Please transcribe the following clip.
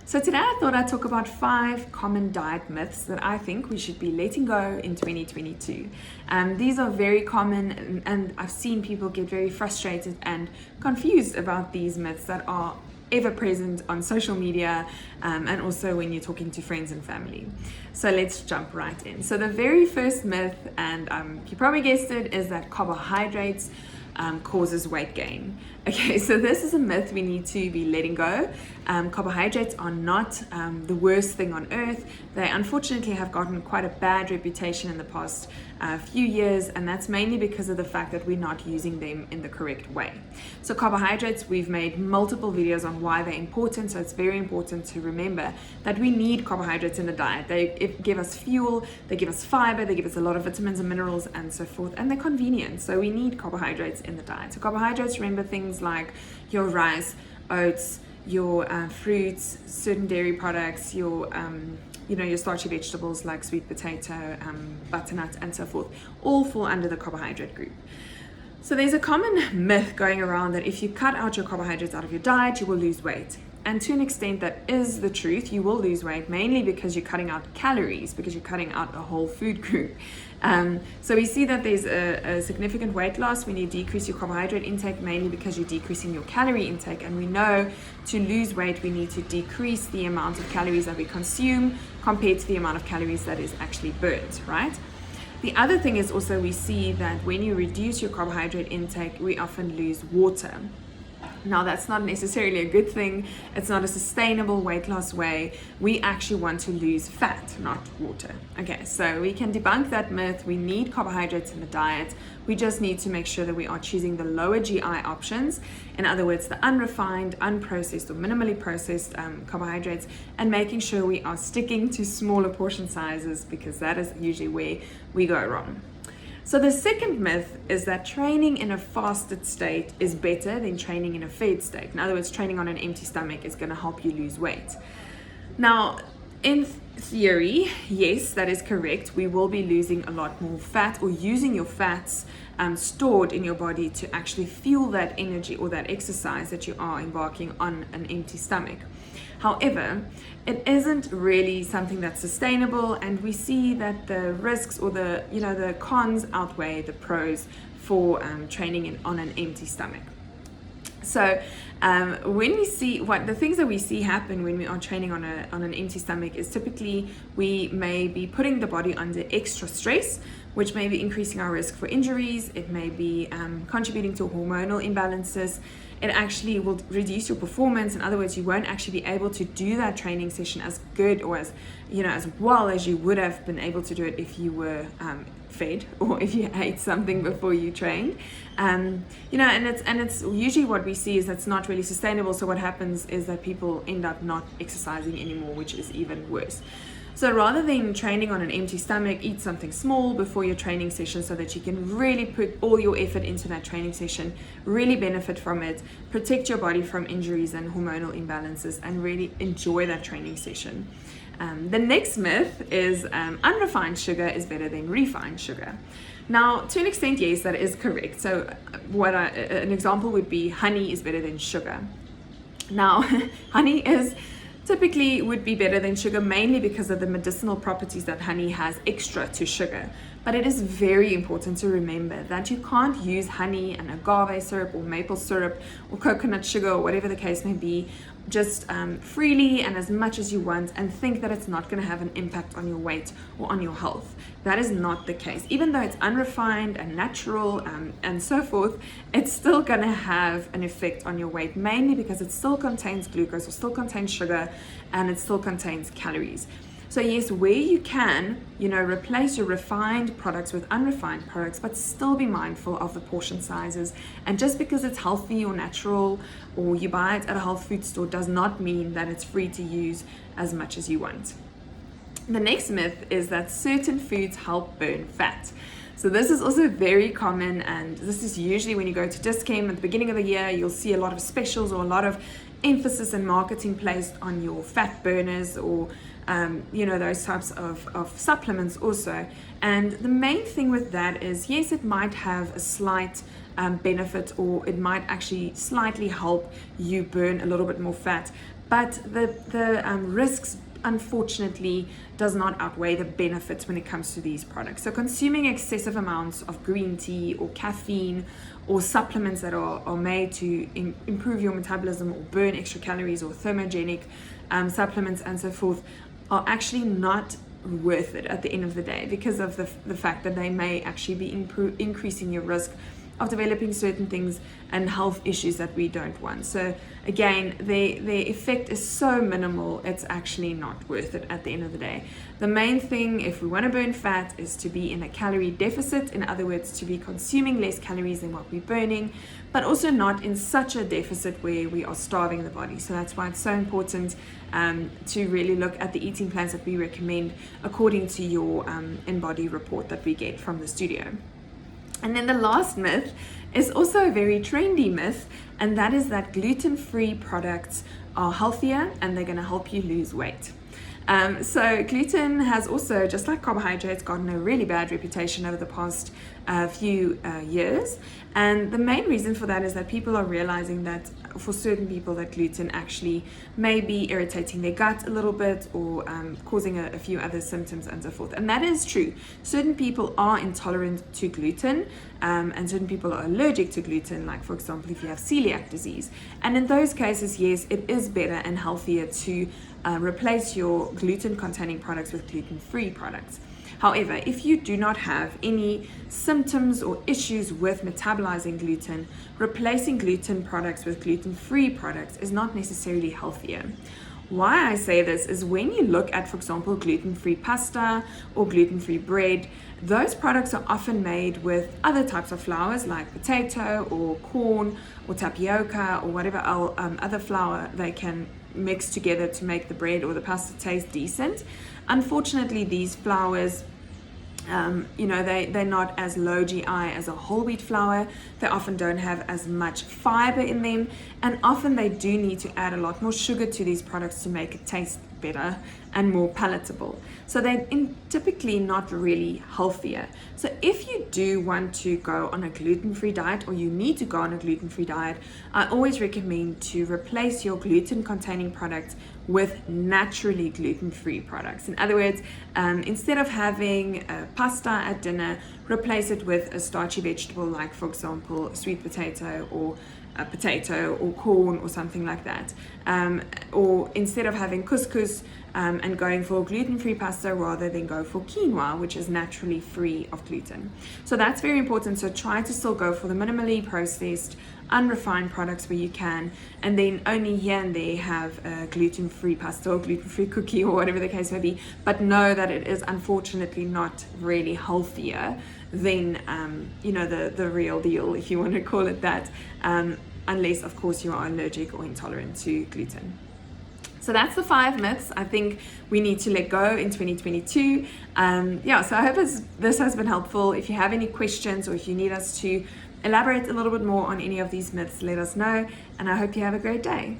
So today I thought I'd talk about 5 common diet myths that I think we should be letting go in 2022. These are very common, and I've seen people get very frustrated and confused about these myths that are ever present on social media and also when you're talking to friends and family. So let's jump right in. So the very first myth, and you probably guessed it, is that carbohydrates causes weight gain. Okay, so this is a myth we need to be letting go. Carbohydrates are not the worst thing on earth. They unfortunately have gotten quite a bad reputation in the past few years, and that's mainly because of the fact that we're not using them in the correct way. So carbohydrates, we've made multiple videos on why they're important, so it's very important to remember that we need carbohydrates in the diet. They give us fuel, they give us fiber, they give us a lot of vitamins and minerals and so forth, and they're convenient, so we need carbohydrates in the diet. So carbohydrates, remember things like your rice, oats, your fruits, certain dairy products, your your starchy vegetables like sweet potato, butternut, and so forth, all fall under the carbohydrate group. So there's a common myth going around that if you cut out your carbohydrates out of your diet, you will lose weight. And to an extent, that is the truth. You will lose weight, mainly because you're cutting out calories, because you're cutting out a whole food group. So we see that there's a significant weight loss when you decrease your carbohydrate intake, mainly because you're decreasing your calorie intake. And we know to lose weight, we need to decrease the amount of calories that we consume compared to the amount of calories that is actually burnt, right? The other thing is also we see that when you reduce your carbohydrate intake, we often lose water. Now, that's not necessarily a good thing. It's not a sustainable weight loss way. We actually want to lose fat, not water. Okay, so we can debunk that myth. We need carbohydrates in the diet. We just need to make sure that we are choosing the lower GI options. In other words, the unrefined, unprocessed, or minimally processed carbohydrates, and making sure we are sticking to smaller portion sizes, because that is usually where we go wrong. So the second myth is that training in a fasted state is better than training in a fed state. In other words, training on an empty stomach is going to help you lose weight. Now, in theory, yes, that is correct. We will be losing a lot more fat, or using your fats stored in your body to actually fuel that energy or that exercise that you are embarking on an empty stomach. However, it isn't really something that's sustainable, and we see that the risks or the cons outweigh the pros for training on an empty stomach. So when we see the things that we see happen when we are training on an empty stomach is typically we may be putting the body under extra stress, which may be increasing our risk for injuries. It may be contributing to hormonal imbalances. It actually will reduce your performance. In other words, you won't actually be able to do that training session as good or as well as you would have been able to do it if you were fed, or if you ate something before you trained. And it's usually what we see is that's not really sustainable. So what happens is that people end up not exercising anymore, which is even worse. So rather than training on an empty stomach, eat something small before your training session so that you can really put all your effort into that training session, really benefit from it, protect your body from injuries and hormonal imbalances, and really enjoy that training session. The next myth is unrefined sugar is better than refined sugar. Now, to an extent, yes, that is correct. So an example would be honey is better than sugar. Now, honey typically would be better than sugar, mainly because of the medicinal properties that honey has extra to sugar. But it is very important to remember that you can't use honey and agave syrup or maple syrup or coconut sugar or whatever the case may be just freely and as much as you want and think that it's not going to have an impact on your weight or on your health. That is not the case. Even though it's unrefined and natural and so forth, it's still going to have an effect on your weight, mainly because it still contains glucose or still contains sugar, and it still contains calories. So yes, where you can, replace your refined products with unrefined products, but still be mindful of the portion sizes. And just because it's healthy or natural, or you buy it at a health food store, does not mean that it's free to use as much as you want. The next myth is that certain foods help burn fat. So this is also very common, and this is usually when you go to Discount at the beginning of the year, you'll see a lot of specials or a lot of emphasis and marketing placed on your fat burners or those types of supplements also. And the main thing with that is, yes, it might have a slight benefit, or it might actually slightly help you burn a little bit more fat, but the risks, unfortunately, does not outweigh the benefits when it comes to these products. So consuming excessive amounts of green tea or caffeine or supplements that are made to improve your metabolism or burn extra calories, or thermogenic supplements and so forth, are actually not worth it at the end of the day, because of the fact that they may actually be increasing your risk of developing certain things and health issues that we don't want. So again, the effect is so minimal, it's actually not worth it at the end of the day. The main thing, if we want to burn fat, is to be in a calorie deficit. In other words, to be consuming less calories than what we're burning, but also not in such a deficit where we are starving the body. So that's why it's so important to really look at the eating plans that we recommend according to your InBody report that we get from the studio. And then the last myth is also a very trendy myth, and that is that gluten-free products are healthier and they're going to help you lose weight. So gluten has also, just like carbohydrates, gotten a really bad reputation over the past few years. And the main reason for that is that people are realizing that for certain people that gluten actually may be irritating their gut a little bit, or causing a few other symptoms and so forth. And that is true. Certain people are intolerant to gluten, and certain people are allergic to gluten, like for example if you have celiac disease. And in those cases, yes, it is better and healthier to replace your gluten-containing products with gluten-free products. However, if you do not have any symptoms or issues with metabolizing gluten, replacing gluten products with gluten-free products is not necessarily healthier. Why I say this is when you look at, for example, gluten-free pasta or gluten-free bread, those products are often made with other types of flours like potato or corn or tapioca or whatever other flour they can mix together to make the bread or the pasta taste decent. Unfortunately, these flours, they're not as low GI as a whole wheat flour. They often don't have as much fiber in them, and often they do need to add a lot more sugar to these products to make it taste better and more palatable. So they're typically not really healthier. So if you do want to go on a gluten-free diet, or you need to go on a gluten-free diet, I always recommend to replace your gluten-containing products with naturally gluten-free products. In other words, instead of having pasta at dinner, replace it with a starchy vegetable, like for example sweet potato or a potato or corn or something like that. Or instead of having couscous and going for gluten-free pasta, rather than go for quinoa, which is naturally free of gluten. So that's very important. So try to still go for the minimally processed, unrefined products where you can, and then only here and there have a gluten-free pasta or gluten-free cookie or whatever the case may be. But know that it is unfortunately not really healthier than the real deal, if you want to call it that, unless of course you are allergic or intolerant to gluten. So that's the 5 myths I think we need to let go in 2022. So I hope this has been helpful. If you have any questions, or if you need us to elaborate a little bit more on any of these myths, let us know, and I hope you have a great day.